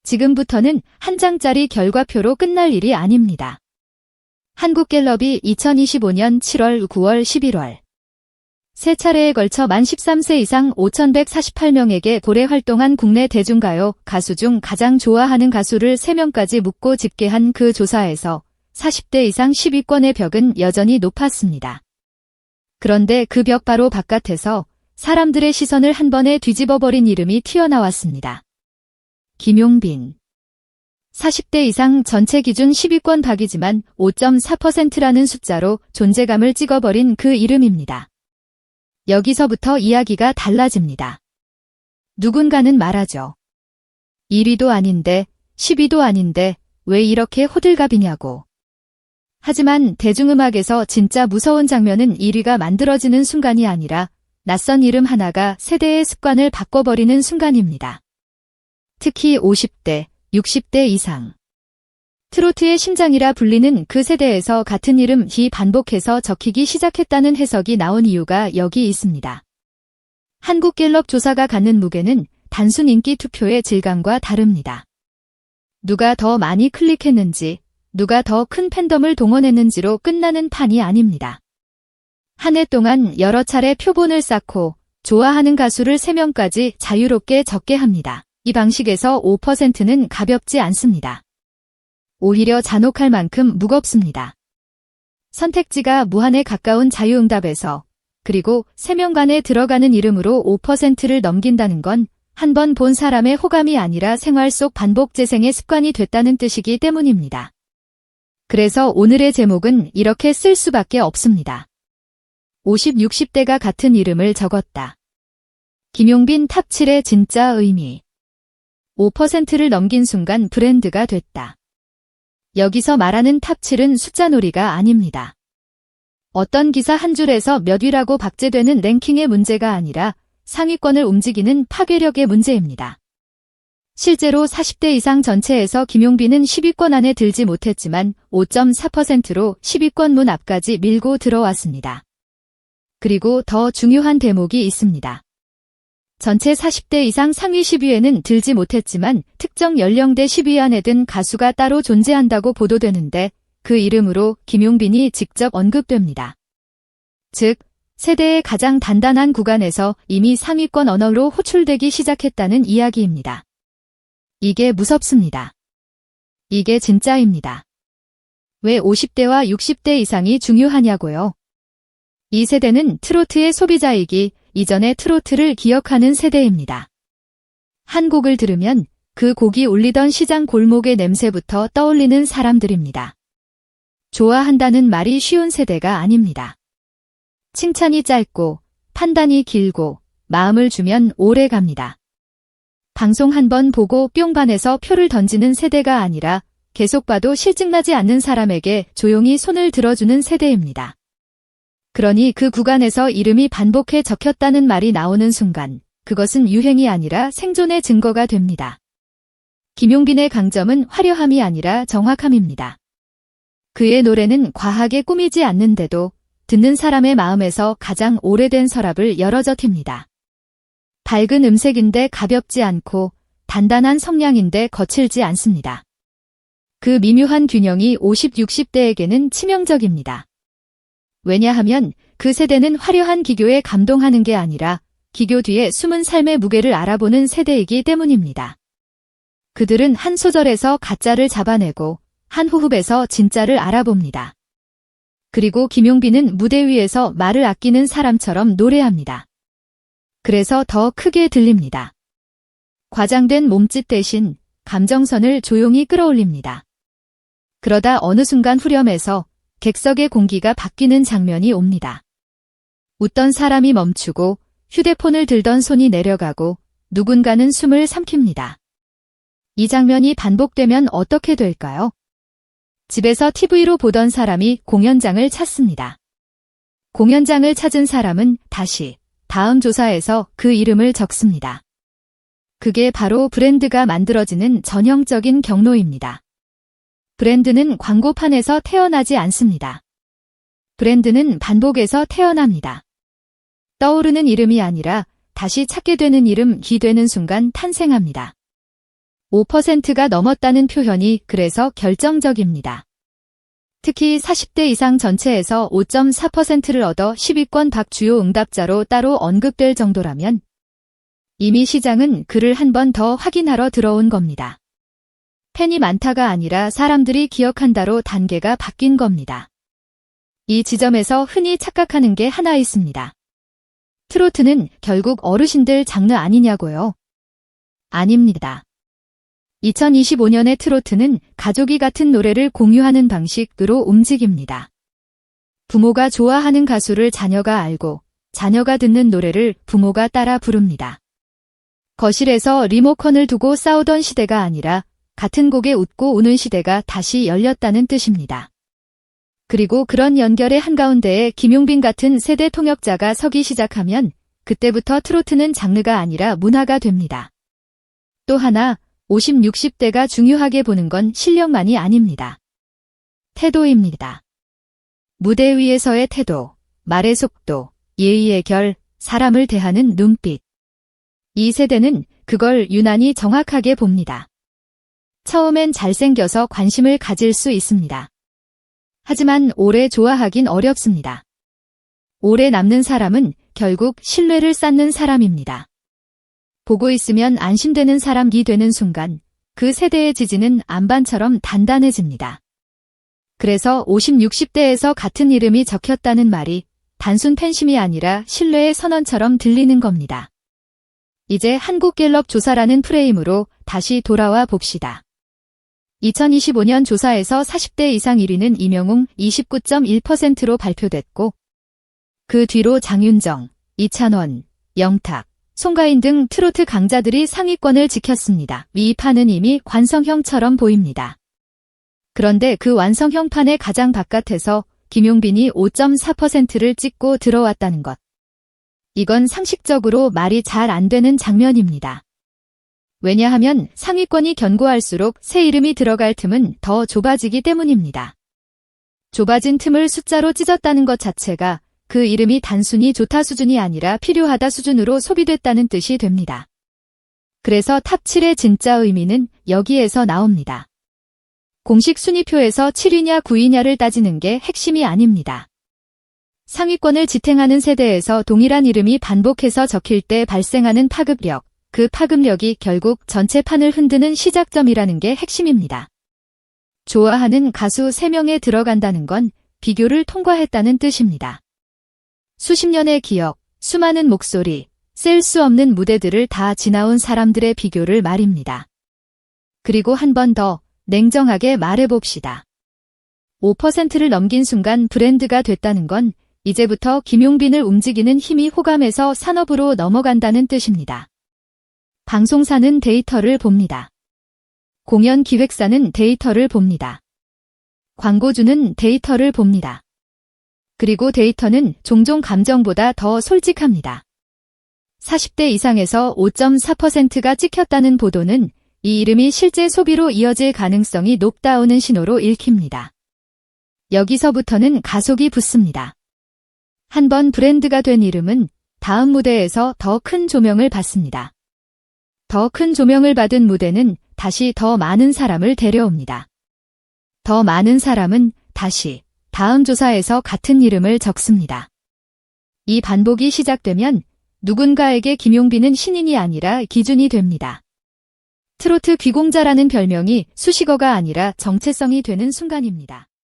지금부터는 한 장짜리 결과표로 끝날 일이 아닙니다. 한국갤럽이 2025년 7월, 9월, 11월 세 차례에 걸쳐 만 13세 이상 5,148명에게 고래 활동한 국내 대중가요 가수 중 가장 좋아하는 가수를 3명까지 묻고 집계한 그 조사에서 40대 이상 10위권의 벽은 여전히 높았습니다. 그런데 그 벽 바로 바깥에서 사람들의 시선을 한 번에 뒤집어버린 이름이 튀어나왔습니다. 김용빈. 40대 이상 전체 기준 10위권 박이지만 5.4%라는 숫자로 존재감을 찍어버린 그 이름입니다. 여기서부터 이야기가 달라집니다. 누군가는 말하죠. 1위도 아닌데 10위도 아닌데 왜 이렇게 호들갑이냐고. 하지만 대중음악에서 진짜 무서운 장면은 1위가 만들어지는 순간이 아니라 낯선 이름 하나가 세대의 습관을 바꿔버리는 순간입니다. 특히 50대, 60대 이상. 트로트의 심장이라 불리는 그 세대에서 같은 이름이 반복해서 적히기 시작했다는 해석이 나온 이유가 여기 있습니다. 한국갤럽 조사가 갖는 무게는 단순 인기 투표의 질감과 다릅니다. 누가 더 많이 클릭했는지, 누가 더 큰 팬덤을 동원했는지로 끝나는 판이 아닙니다. 한 해 동안 여러 차례 표본을 쌓고 좋아하는 가수를 3명까지 자유롭게 적게 합니다. 이 방식에서 5%는 가볍지 않습니다. 오히려 잔혹할 만큼 무겁습니다. 선택지가 무한에 가까운 자유응답에서 그리고 3명간에 들어가는 이름으로 5%를 넘긴다는 건 한 번 본 사람의 호감이 아니라 생활 속 반복 재생의 습관이 됐다는 뜻이기 때문입니다. 그래서 오늘의 제목은 이렇게 쓸 수밖에 없습니다. 50, 60대가 같은 이름을 적었다. 김용빈 탑 7의 진짜 의미. 5%를 넘긴 순간 브랜드가 됐다. 여기서 말하는 탑 7은 숫자놀이가 아닙니다. 어떤 기사 한 줄에서 몇 위라고 박제되는 랭킹의 문제가 아니라 상위권을 움직이는 파괴력의 문제입니다. 실제로 40대 이상 전체에서 김용빈은 10위권 안에 들지 못했지만 5.4%로 10위권 문 앞까지 밀고 들어왔습니다. 그리고 더 중요한 대목이 있습니다. 전체 40대 이상 상위 10위에는 들지 못했지만 특정 연령대 10위 안에 든 가수가 따로 존재한다고 보도되는데 그 이름으로 김용빈이 직접 언급됩니다. 즉, 세대의 가장 단단한 구간에서 이미 상위권 언어로 호출되기 시작했다는 이야기입니다. 이게 무섭습니다. 이게 진짜입니다. 왜 50대와 60대 이상이 중요하냐고요? 이 세대는 트로트의 소비자이기 이전에 트로트를 기억하는 세대입니다. 한 곡을 들으면 그 곡이 울리던 시장 골목의 냄새부터 떠올리는 사람들입니다. 좋아한다는 말이 쉬운 세대가 아닙니다. 칭찬이 짧고 판단이 길고 마음을 주면 오래 갑니다. 방송 한 번 보고 뿅 반해서 표를 던지는 세대가 아니라 계속 봐도 실증나지 않는 사람에게 조용히 손을 들어주는 세대입니다. 그러니 그 구간에서 이름이 반복해 적혔다는 말이 나오는 순간 그것은 유행이 아니라 생존의 증거가 됩니다. 김용빈의 강점은 화려함이 아니라 정확함입니다. 그의 노래는 과하게 꾸미지 않는데도 듣는 사람의 마음에서 가장 오래된 서랍을 열어젖힙니다. 밝은 음색인데 가볍지 않고 단단한 성량인데 거칠지 않습니다. 그 미묘한 균형이 50, 60대에게는 치명적입니다. 왜냐하면 그 세대는 화려한 기교에 감동하는 게 아니라 기교 뒤에 숨은 삶의 무게를 알아보는 세대이기 때문입니다. 그들은 한 소절에서 가짜를 잡아내고 한 호흡에서 진짜를 알아봅니다. 그리고 김용빈은 무대 위에서 말을 아끼는 사람처럼 노래합니다. 그래서 더 크게 들립니다. 과장된 몸짓 대신 감정선을 조용히 끌어올립니다. 그러다 어느 순간 후렴에서 객석의 공기가 바뀌는 장면이 옵니다. 웃던 사람이 멈추고 휴대폰을 들던 손이 내려가고 누군가는 숨을 삼킵니다. 이 장면이 반복되면 어떻게 될까요? 집에서 TV로 보던 사람이 공연장을 찾습니다. 공연장을 찾은 사람은 다시 다음 조사에서 그 이름을 적습니다. 그게 바로 브랜드가 만들어지는 전형적인 경로입니다. 브랜드는 광고판에서 태어나지 않습니다. 브랜드는 반복에서 태어납니다. 떠오르는 이름이 아니라 다시 찾게 되는 이름이 되는 순간 탄생합니다. 5%가 넘었다는 표현이 그래서 결정적입니다. 특히 40대 이상 전체에서 5.4%를 얻어 10위권 밖 주요 응답자로 따로 언급될 정도라면 이미 시장은 그를 한 번 더 확인하러 들어온 겁니다. 팬이 많다가 아니라 사람들이 기억한다로 단계가 바뀐 겁니다. 이 지점에서 흔히 착각하는 게 하나 있습니다. 트로트는 결국 어르신들 장르 아니냐고요? 아닙니다. 2025년의 트로트는 가족이 같은 노래를 공유하는 방식으로 움직입니다. 부모가 좋아하는 가수를 자녀가 알고 자녀가 듣는 노래를 부모가 따라 부릅니다. 거실에서 리모컨을 두고 싸우던 시대가 아니라 같은 곡에 웃고 우는 시대가 다시 열렸다는 뜻입니다. 그리고 그런 연결의 한가운데에 김용빈 같은 세대 통역자가 서기 시작하면 그때부터 트로트는 장르가 아니라 문화가 됩니다. 또 하나 50, 60대가 중요하게 보는 건 실력만이 아닙니다. 태도입니다. 무대 위에서의 태도, 말의 속도, 예의의 결, 사람을 대하는 눈빛. 이 세대는 그걸 유난히 정확하게 봅니다. 처음엔 잘생겨서 관심을 가질 수 있습니다. 하지만 오래 좋아하긴 어렵습니다. 오래 남는 사람은 결국 신뢰를 쌓는 사람입니다. 보고 있으면 안심되는 사람이 되는 순간 그 세대의 지지는 안반처럼 단단해집니다. 그래서 50, 60대에서 같은 이름이 적혔다는 말이 단순 팬심이 아니라 신뢰의 선언처럼 들리는 겁니다. 이제 한국갤럽 조사라는 프레임으로 다시 돌아와 봅시다. 2025년 조사에서 40대 이상 1위는 이명웅 29.1%로 발표됐고 그 뒤로 장윤정, 이찬원, 영탁, 송가인 등 트로트 강자들이 상위권을 지켰습니다. 위 판은 이미 관성형처럼 보입니다. 그런데 그 완성형 판의 가장 바깥에서 김용빈이 5.4%를 찍고 들어왔다는 것. 이건 상식적으로 말이 잘 안 되는 장면입니다. 왜냐하면 상위권이 견고할수록 새 이름이 들어갈 틈은 더 좁아지기 때문입니다. 좁아진 틈을 숫자로 찢었다는 것 자체가 그 이름이 단순히 좋다 수준이 아니라 필요하다 수준으로 소비됐다는 뜻이 됩니다. 그래서 탑 7의 진짜 의미는 여기에서 나옵니다. 공식 순위표에서 7위냐 9위냐를 따지는 게 핵심이 아닙니다. 상위권을 지탱하는 세대에서 동일한 이름이 반복해서 적힐 때 발생하는 파급력, 그 파급력이 결국 전체 판을 흔드는 시작점이라는 게 핵심입니다. 좋아하는 가수 3명에 들어간다는 건 비교를 통과했다는 뜻입니다. 수십 년의 기억, 수많은 목소리, 셀 수 없는 무대들을 다 지나온 사람들의 비교를 말입니다. 그리고 한 번 더 냉정하게 말해봅시다. 5%를 넘긴 순간 브랜드가 됐다는 건 이제부터 김용빈을 움직이는 힘이 호감에서 산업으로 넘어간다는 뜻입니다. 방송사는 데이터를 봅니다. 공연 기획사는 데이터를 봅니다. 광고주는 데이터를 봅니다. 그리고 데이터는 종종 감정보다 더 솔직합니다. 40대 이상에서 5.4%가 찍혔다는 보도는 이 이름이 실제 소비로 이어질 가능성이 높다오는 신호로 읽힙니다. 여기서부터는 가속이 붙습니다. 한번 브랜드가 된 이름은 다음 무대에서 더 큰 조명을 받습니다. 더 큰 조명을 받은 무대는 다시 더 많은 사람을 데려옵니다. 더 많은 사람은 다시 다음 조사에서 같은 이름을 적습니다. 이 반복이 시작되면 누군가에게 김용빈은 신인이 아니라 기준이 됩니다. 트로트 귀공자라는 별명이 수식어가 아니라 정체성이 되는 순간입니다.